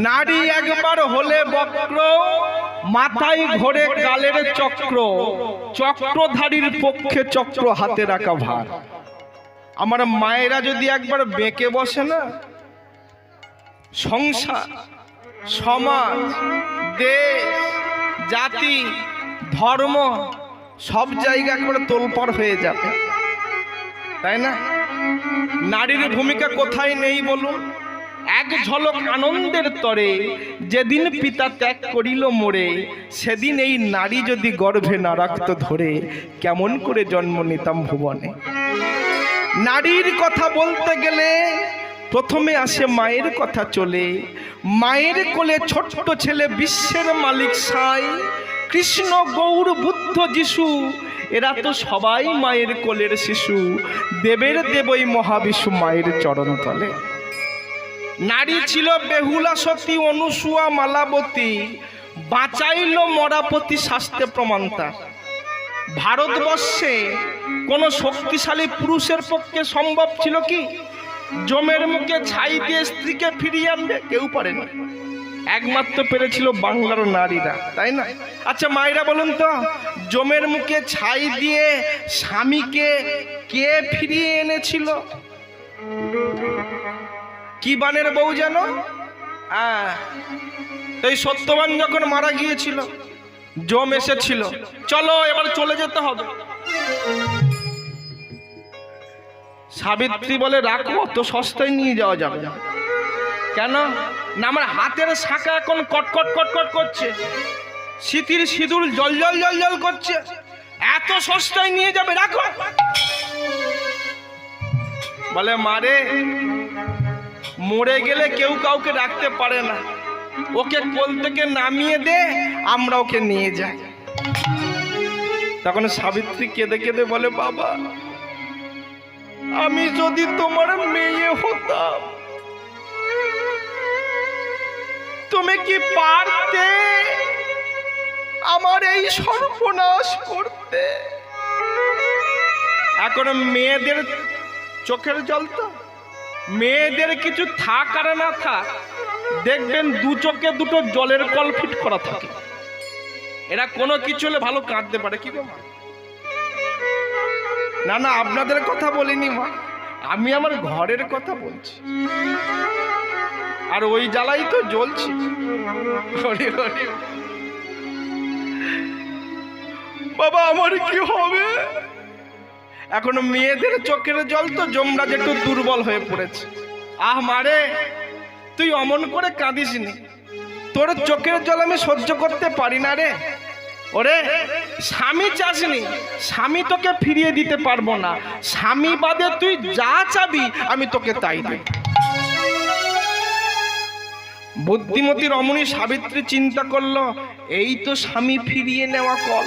নারী একবার হলে বক্র, মাথায় ঘোরে কালের চক্র, চক্রধারীর পক্ষে চক্র হাতে রাখা ভার। আমার মায়েরা যদি একবার বেঁকে বসে না, সংসার, সমাজ, দেশ, জাতি, ধর্ম সব জায়গা একবার তোলপাড় হয়ে যাবে, তাই না? নারীর ভূমিকা কোথায় নেই বলুন? এক ঝলক আনন্দের তরে যেদিন পিতা ত্যাগ করিল মোরে, সেদিন এই নারী যদি গর্ভে না রাখত ধরে, কেমন করে জন্ম নিতাম ভুবনে। নারীর কথা বলতে গেলে প্রথমে আসে মায়ের কথা চলে। মায়ের কোলে ছোট্ট ছেলে বিশ্বের মালিক সাই, কৃষ্ণ, গৌর, বুদ্ধ, যিশু, এরা তো সবাই মায়ের কোলের শিশু। দেবের দেবই মহাবিশু মায়ের চরণ তলে। নারী ছিল বেহুলা, সতী, অনুসুয়া, মালাবতী, বাঁচাইল মরাপতি, শাস্ত্রে প্রমাণ তার। ভারতবর্ষে কোন শক্তিশালী পুরুষের পক্ষে সম্ভব ছিল কি জমের মুখে ছাই দিয়ে স্ত্রীকে ফিরিয়ে আনবে? কেউ পারে না, একমাত্র পেরেছিল বাংলার নারীরা, তাই না? আচ্ছা মায়েরা বলুন তো, জমের মুখে ছাই দিয়ে স্বামীকে কে ফিরিয়ে এনেছিল? কি বানের বউ যেন? এই সত্যবান যখন মারা গিয়েছিল, জম এসেছিল, চলো এবার চলে যেতে হবে। সাবিত্রী বলে, রাখো, তো সস্তায় নিয়ে যাওয়া যাবে। কেন না? আমার হাতের শাঁখা এখন কটকট কটকট করছে, স্মৃতির সিঁদুর জল জল জল জল করছে, এত সস্তায় নিয়ে যাবে, রাখো। বলে, মারে, মরে গেলে কেউ কাউকে রাখতে পারে না, ওকে কোল থেকে নামিয়ে দে, আমরা ওকে নিয়ে যাই। তখন সাবিত্রী কেঁদে কেঁদে বলে, বাবা, আমি যদি তোমার মেয়ে হতাম, তুমি কি পারতে আমার এই সর্বনাশ করতে? এখন মেয়েদের চোখের জল তো, মেয়েদের কিছু থাক আর না থাক, দেখবেন দু চোখে দুটো জলের কল ফিট করা থাকে। এরা কোনো কিছু হলে ভালো কাঁদতে পারে। কি গো মা? না না, আপনাদের কথা বলিনি মা, আমি আমার ঘরের কথা বলছি, আর ওই জ্বালাই তো জ্বলছি। বাবা, আমার কি হবে? এখন মেয়েদের চোখের জল তো যমরাজ একটু দুর্বল হয়ে পড়েছে। আহ মারে, তুই অমন করে কাঁদিস নি, তোর চোখের জল আমি সহ্য করতে পারি না রে। ওরে, স্বামী চাসনি, স্বামী তোকে ফিরিয়ে দিতে পারবো না, স্বামী বাদে তুই যা চাবি আমি তোকে তাই দেব। বুদ্ধিমতী রমণী সাবিত্রী চিন্তা করলো, এই তো স্বামী ফিরিয়ে নেওয়া কল।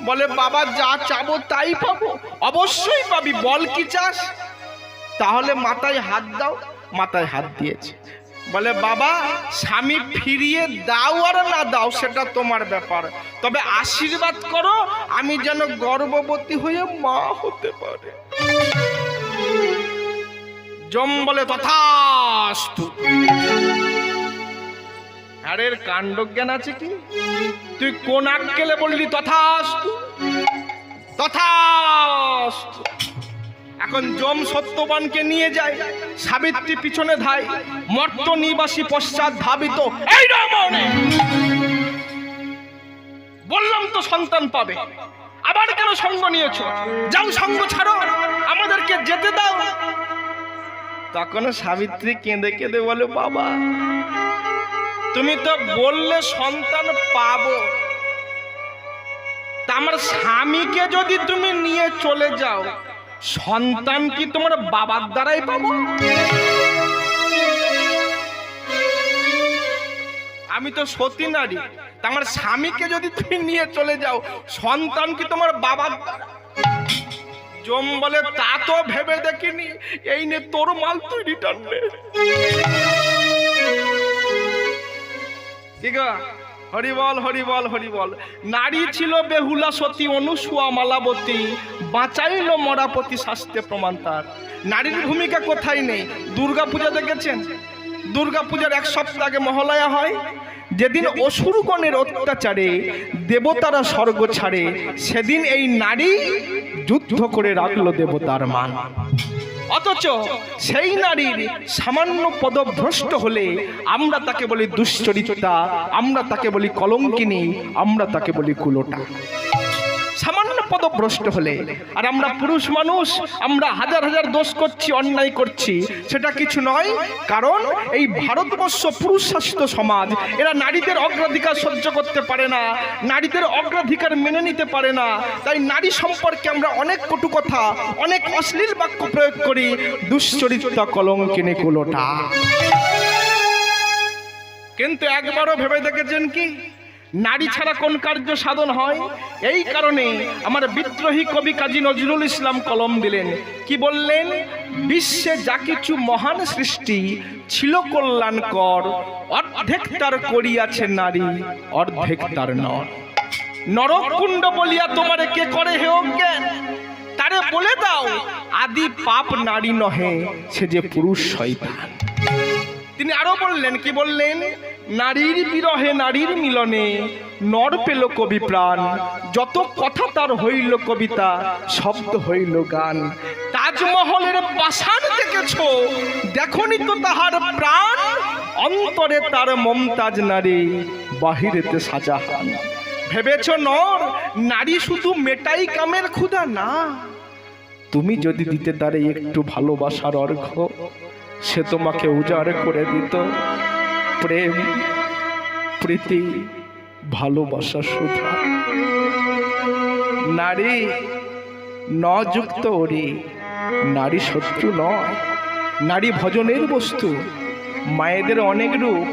বলে, বাবা, যা চাবো তাই পাবো? অবশ্যই পাবি, বল কি চাস? তাহলে মাথায় হাত দাও। মাথায় হাত দিয়েছে। বলে, বাবা, স্বামী ফিরিয়ে দাও আর না দাও সেটা তোমার ব্যাপার, তবে আশীর্বাদ করো আমি যেন গর্ভবতী হয়ে মা হতে পারে। যম বলে, তথাস্তু। আরে কাণ্ড জ্ঞান আছে কি? তুই কোন আক্কেলে বললি তথাস্তু? তথাস্তু। এখন যম সত্যবানকে নিয়ে যায়, সাবিত্রী পিছনে ধায়, মর্ত নিবাসী পশ্চাৎ ধাবিত। এই রমণী, বললাম তো সন্তান পাবে, আবার কেন সঙ্গ নিয়েছো? যাও, সঙ্গ ছাড়ো, আমাদেরকে যেতে দাও। তখন সাবিত্রী কেঁদে কেঁদে বলে, বাবা, তুমি তো বললে সন্তান পাবো, তা আমার স্বামীকে যদি তুমি নিয়ে চলে যাও, সন্তান কি তোমার বাবার দ্বারাই পাবো? আমি তো সতী নারী, তা আমার স্বামীকে যদি তুমি নিয়ে চলে যাও, সন্তান কি তোমার বাবার দ্বারা? যম বলে, তা তো ভেবে দেখিনি, এই নে তোর মাল, তুই রিটার্ন নে। ঠিক আছে, হরিবল হরিবল হরিবল। নারী ছিল বেহুলা, সতী, অনুসুয়া, মালাবতী, বাঁচাইল মরাপতি, শাস্ত্রে প্রমাণ তার। নারীর ভূমিকা কোথায় নেই? দুর্গা পূজা দেখেছেন? দুর্গাপূজার এক সপ্তাহ আগে মহালয়া হয়, যেদিন অসুরগণের অত্যাচারে দেবতারা স্বর্গ ছাড়ে, সেদিন এই নারী যুদ্ধ করে রাখলো দেবতার মান। অথচ সেই নারীর সামান্য পদভ্রষ্ট হলে আমরা তাকে বলি দুশ্চরিত্রা, আমরা তাকে বলি কলঙ্কিনী, আমরা তাকে বলি কুলোটা। সামান্য পদভ্রষ্ট হলে, আর আমরা পুরুষ মানুষ, আমরা হাজার হাজার দোষ করছি, অন্যায় করছি, সেটা কিছু নয়। কারণ এই ভারতবর্ষ পুরুষ শাসিত সমাজ, এরা নারীদের অগ্রাধিকার সহ্য করতে পারে না, নারীদের অগ্রাধিকার মেনে নিতে পারে না। তাই নারী সম্পর্কে আমরা অনেক কটু কথা, অনেক অশ্লীল বাক্য প্রয়োগ করি, দুশ্চরিত্রা, কলঙ্কিনী, কুলোটা। কিন্তু একবারও ভেবে দেখেছেন কি নারী ছাড়া কোন কার্য সাধন হয়? এই কারণে আমার বিদ্রোহী কবি কাজী নজরুল ইসলাম কলম দিলেন, কি বললেন? বিশ্বে যা কিছু মহান সৃষ্টি ছিল কল্যাণকর, অর্ধেক তার করিয়াছে নারী, অর্ধেক তার নর। নরকুণ্ড বলিয়া তোমারে কে করে হে অজ্ঞান, তারে বলে দাও আদি পাপ নারী নহে, সে যে পুরুষ শয়তান। তিনি আরো বললেন, কি বললেন? নারীর বিরহে নারীর মিলনে নর পেল কবি প্রাণ, যত কথা তার হইল কবিতা, শব্দ হইল গান। তাজমহলের পাষাণ দেখেছ, দেখনি তো তাহার প্রাণ, অন্তরে তার মমতাজ নারী, বাহিরেতে শাহজাহান। ভেবেছ নর নারী শুধু মেটাই কামের ক্ষুধা? না, তুমি যদি দিতে তারে একটু ভালোবাসার অর্ঘ্য, সে তোমাকে উজাড় করে দিত প্রেম, প্রীতি, ভালোবাসা সুধা। নারী নযুক্ত ওরে, নারী শত্রু নয়, নারী ভজনের বস্তু। মায়েদের অনেক রূপ,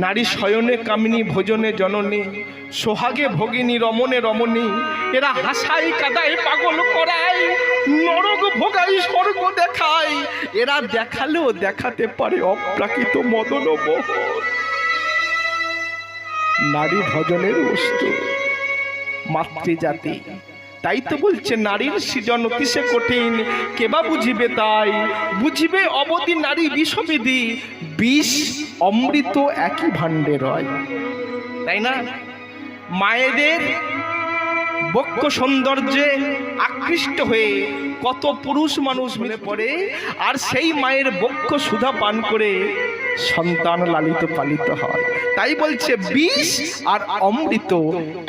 নারী শয়নে কামিনী, ভোজনে জননী, সোহাগে ভগিনী, রমণে রমণী। এরা হাসাই কাদাই পাগল করায়, নরক ভোগাই স্বর্গ দেখায়। এরা দেখালেও দেখাতে পারে অপ্রাকৃত মদন মোহন। নারী ভজনের বস্তু, মাতৃজাতি। তাই তো বলছে নারীর সৃজন অতিশয় কঠিন, কেবা বুঝিবে তাই, বুঝিবে অবধি নারী বিষবিধি, বিষ অমৃত একই ভাণ্ডে রয়। তাই না? মায়েদের বক্ষ সৌন্দর্যে আকৃষ্ট হয়ে কত পুরুষ মানুষ মিলে পড়ে, আর সেই মায়ের বক্ষ সুধা পান করে সন্তান লালিত পালিত হয়। তাই বলছে বিষ আর অমৃত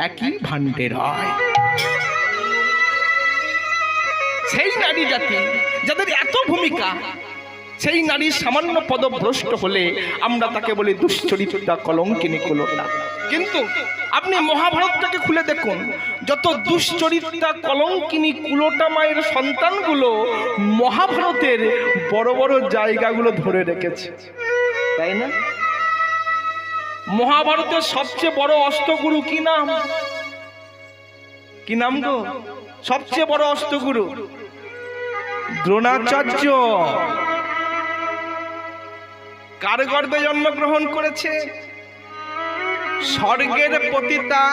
একই ভাণ্ডে রয়। সেই নারী জাতি যাদের এত ভূমিকা, সেই নারীর সামান্য পদভ্রষ্ট হলে আমরা তাকে বলি দুশ্চরিত্রা, কলঙ্কিনী, কুলোটা। কিন্তু আপনি মহাভারতটাকে খুলে দেখুন, যত দুশ্চরিত্রা, কলঙ্কিনী, কুলোটা মায়ের সন্তানগুলো মহাভারতের বড় বড় জায়গাগুলো ধরে রেখেছে, তাই না? মহাভারতের সবচেয়ে বড় অস্ত্রগুরু কি নাম? কি নাম গো? সবচেয়ে বড় অস্ত্রগুরু দ্রোণাচার্য। কার গর্ভে জন্মগ্রহণ করেছে? স্বর্গের পতিতা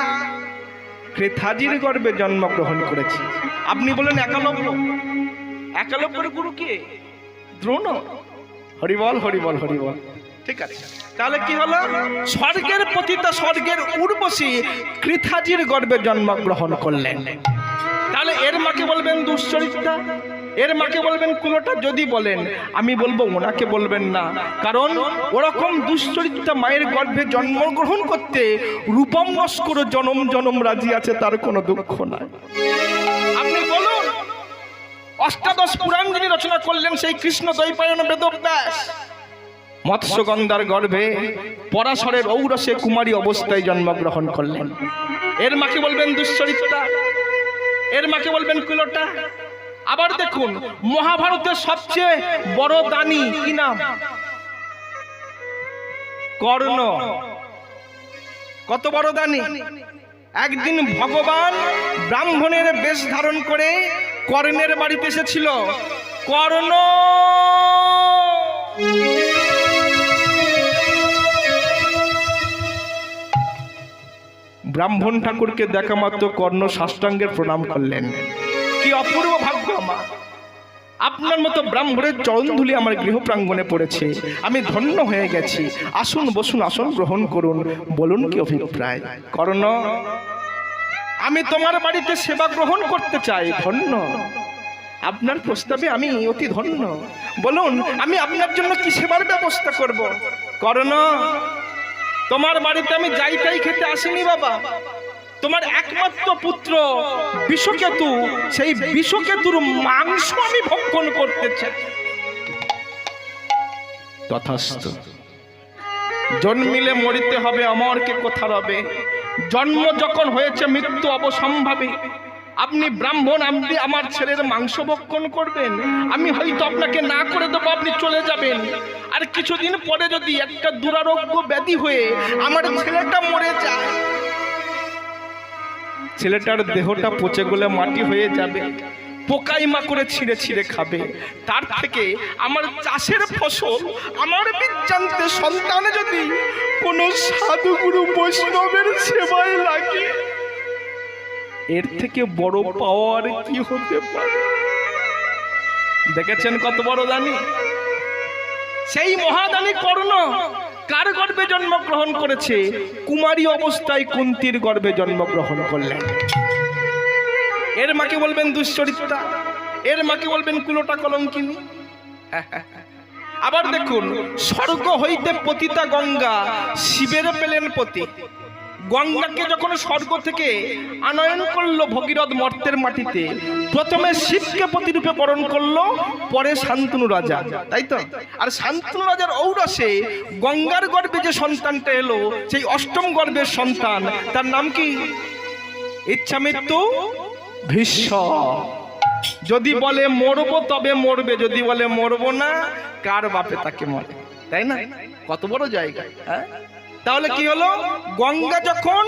কৃথাজির গর্ভে জন্মগ্রহণ করেছে। আপনি বলেন একালব্য, একালব্যের গুরু কে? দ্রোণ। হরিবল হরিবল হরিবল। ঠিক আছে, তাহলে কি হলো? স্বর্গের পতিতা, স্বর্গের উর্বশী কৃথাজির গর্ভে জন্মগ্রহণ করলেন। তাহলে এর মাকে বলবেন দুশ্চরিত্রা, এর মাকে বলবেন কুলোটা? যদি বলেন, আমি বলবো ওনাকে বলবেন না, কারণ ওরকম দুশ্চরিত্রা মায়ের গর্ভে জন্মগ্রহণ করতে রূপম নস্কর জনম জনম রাজি আছে, তার কোনো দুঃখ নাই। আপনি বলুন, অষ্টাদশ পুরাণ যিনি রচনা করলেন সেই কৃষ্ণ দ্বৈপায়ন বেদব্যাস, মৎস্যগন্ধার গর্ভে পরাশরের ঔরসে কুমারী অবস্থায় জন্মগ্রহণ করলেন। এর মাকে বলবেন দুশ্চরিত্রা, এর মাকে বলবেন কুলোটা। আবার দেখুন, মহাভারতের সবচেয়ে বড় দানী কি নাম? কর্ণ। কত বড় দানী! একদিন ভগবান ব্রাহ্মণের বেশ ধারণ করে কর্ণের বাড়িতে এসেছিল। কর্ণ ব্রাহ্মণ ঠাকুরকে দেখা মাত্র কর্ণ সাষ্টাঙ্গের প্রণাম করলেন। কি অপূর্ব ভাগ্য আমার! আপনার মতো ব্রাহ্মণের চরণধুলি আমার গৃহ প্রাঙ্গণে পড়েছে, আমি ধন্য হয়ে গেছি। আসুন বসুন, আসন গ্রহণ করুন, বলুন কি অভিপ্রায়। কর্ণ, আমি তোমার বাড়িতে সেবা গ্রহণ করতে চাই। ধন্য, আপনার প্রস্তাবে আমি অতি ধন্য। বলুন আমি আপনার জন্য কি সেবার ব্যবস্থা করব। কর্ণ, তোমার বাড়িতে আমি যাই তাই খেতে আসিনি বাবা। তোমার একমাত্র পুত্র বিষকেতু, সেই বিষকেতুর মাংস আমি ভক্ষণ করতে চাই। তথাস্তু। জন্মিলে মরিতে হবে, অমরকে কোথা রবে। জন্ম যখন হয়েছে মৃত্যু অবসম্ভাবী। আপনি ব্রাহ্মণ, আপনি আমার ছেলের মাংস ভক্ষণ করবেন? আমি হয়তো আপনাকে না করে দেবো, আপনি চলে যাবেন। আর কিছুদিন পরে যদি একটা দুরারোগ্য ব্যাধি হয়ে আমার ছেলেটা মরে যায়, ছেলেটার দেহটা পচে গলে মাটি হয়ে যাবে, পোকাই মাকড়ে ছিঁড়ে ছিঁড়ে খাবে। তার থেকে আমার চাষের ফসল, আমার বিজ্ঞানতে সন্তানে যদি কোনো সাধুগুরু বৈষ্ণবের সেবায় লাগে, এর থেকে বড় পাওয়ার কি হতে পারে? দেখেছেন কত বড় দানি? সেই মহাদানী কর্ণ কার গর্ভে জন্মগ্রহণ করেছে? কুমারী অবস্থায় কুন্তির গর্ভে জন্মগ্রহণ করলেন। এর মাকে বলবেন দুশ্চরিত্রা, এর মাকে বলবেন কুলোটা কলঙ্কিনী। আবার দেখুন, স্বর্গ হইতে পতিতা গঙ্গা শিবের পেলেন পতি। গঙ্গাকে যখন স্বর্গ থেকে আনয়ন করলো ভগীরথ মর্তের মাটিতে, প্রথমে শিবকে প্রতিরূপে বরণ করলো, পরে শান্তনু রাজা, তাই তো? আর শান্তনু রাজার ঔরসে গঙ্গার গর্ভে যে সন্তানটা এলো, সেই অষ্টম গর্ভের সন্তান, তার নাম কি? ইচ্ছামৃত্যু ভীষ্ম। যদি বলে মরবো তবে মরবে, যদি বলে মরবো না, কার বাপে তাকে মরে, তাই না? কত বড় জায়গা। হ্যাঁ, তাহলে কি হলো? গঙ্গা যখন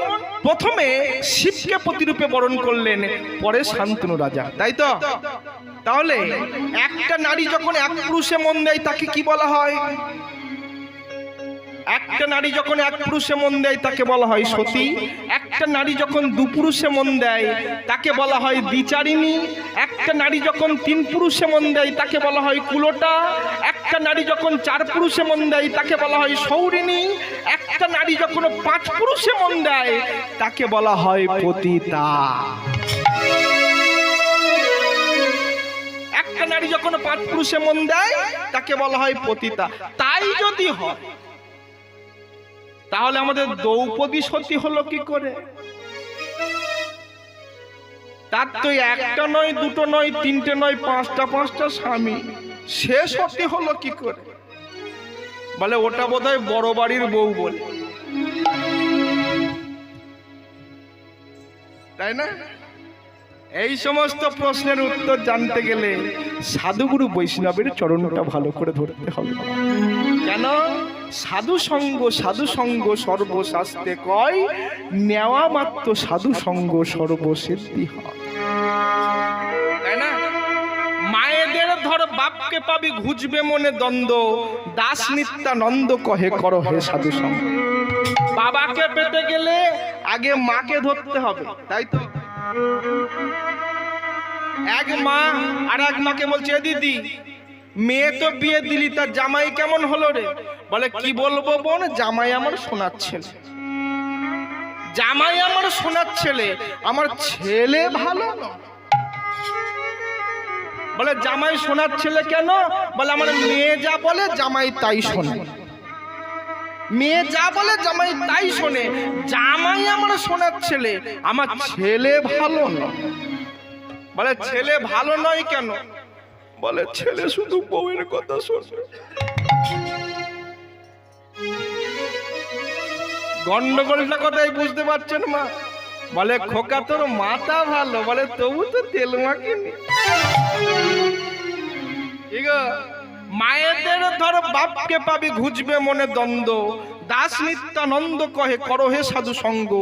প্রথমে শিবকে প্রতিরূপে বরণ করলেন, পরে শান্তনু রাজা, তাই তো? তাহলে একটা নারী যখন এক পুরুষে মন দেয় তাকে কি বলা হয়? একটা নারী যখন এক পুরুষে মন দেয় তাকে বলা হয় সতী। একটা নারী যখন দু পুরুষে মন দেয় তাকে বলা হয় দ্বিচারিণী। একটা নারী যখন তিন পুরুষে মন দেয় তাকে বলা হয় কুলোটা। একটা নারী যখন চার পুরুষে মন দেয় তাকে বলা হয় সৌরিণী। একটা নারী যখন পাঁচ পুরুষে মন দেয় তাকে বলা হয় পতিতা। একটা নারী যখন পাঁচ পুরুষে মন দেয় তাকে বলা হয় পতিতা। তাই যদি হয়, তাহলে আমাদের দ্রৌপদী সতী হলো কি করে? তার তো একটা নয়, দুটো নয়, তিনটে নয়, পাঁচটা স্বামী। সে সতী হলো কি করে? বলে ওটা বোধহয় বড় বাড়ির বউ বলে, তাই না? এই সমস্ত প্রশ্নের উত্তর জানতে গেলে সাধুগুরু বৈষ্ণবের চরণটা ভালো করে ধরতে হবে। কেন? সাধু সঙ্গ সর্বশাস্ত্রে কয়, নেওয়া মাত্র সাধু সঙ্গ সর্বসিদ্ধি হয়, তাই না? মায়েদের ধর বাপকে পাবি ঘুচবে মনে দ্বন্দ্ব, দাস নিত্যানন্দ কহে কর হে সাধু সঙ্গ। বাবাকে পেতে গেলে আগে মাকে ধরতে হবে, তাই তো? এক মা আর এক মাকে বলছে, দিদি মেয়ে তো বিয়ে দিলি, তার জামাই কেমন হলো রে? বলে কি বলবো বোন, জামাই আমার সোনার ছেলে। জামাই আমার সোনার ছেলে, আমার ছেলে ভালো না। বলে জামাই সোনার ছেলে কেন? বলে আমার মেয়ে যা বলে জামাই তাই শোনে। মেয়ে যা বলে জামাই তাই শোনে। জামাই আমার সোনার ছেলে, আমার ছেলে ভালো না। বলে ছেলে ভালো নয় কেন? বলে ছেলে শুধু বউয়ের কথা শোনে। গন্ডগোলটা কোথায় বুঝতে পারছেন মা? বলে খোকা তোর মাথা ভালো, বলে তবু তো তেল মাখিনি। মায়েদের ধর বাপকে পাবি ঘুচবে মনে দ্বন্দ্ব, দাস নিত্যানন্দ কহে করহে সাধু সঙ্গ,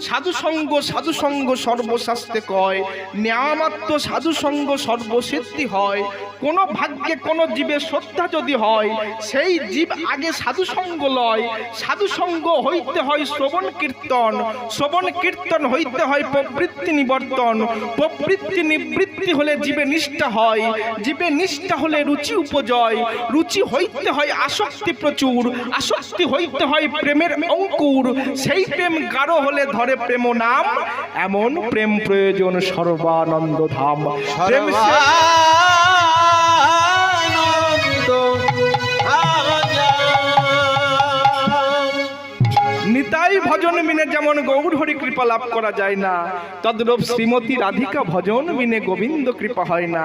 সাধু সঙ্গ সাধু সঙ্গ সর্বশাস্ত্রে কয়, নেয়ামাত্র সাধু সঙ্গ সর্বসিদ্ধি হয়। কোন ভাগ্যে কোন জীবের শ্রদ্ধা যদি হয়, সেই জীব আগে সাধু সঙ্গ লয়। সাধু সঙ্গ হইতে হয় শ্রবণ কীর্তন, শ্রবণ কীর্তন হইতে হয় প্রবৃত্তি নিবর্তন, প্রবৃত্তি নিবৃত্তি হলে জীবে নিষ্ঠা হয়, জীবে নিষ্ঠা হলে রুচি উপজয়, রুচি হইতে হয় আসক্তি প্রচুর, আসক্তি হইতে হয় প্রেমের অঙ্কুর, সেই প্রেম গাঢ় হলে ধরে প্রেম নাম, এমন প্রেম প্রয়োজন সর্বানন্দ ধাম। প্রেম নিতাই ভজন বিনে যেমন গৌর হরি কৃপা লাভ করা যায় না, তদ্রূপ শ্রীমতী রাধিকা ভজন বিনে গোবিন্দ কৃপা হয় না।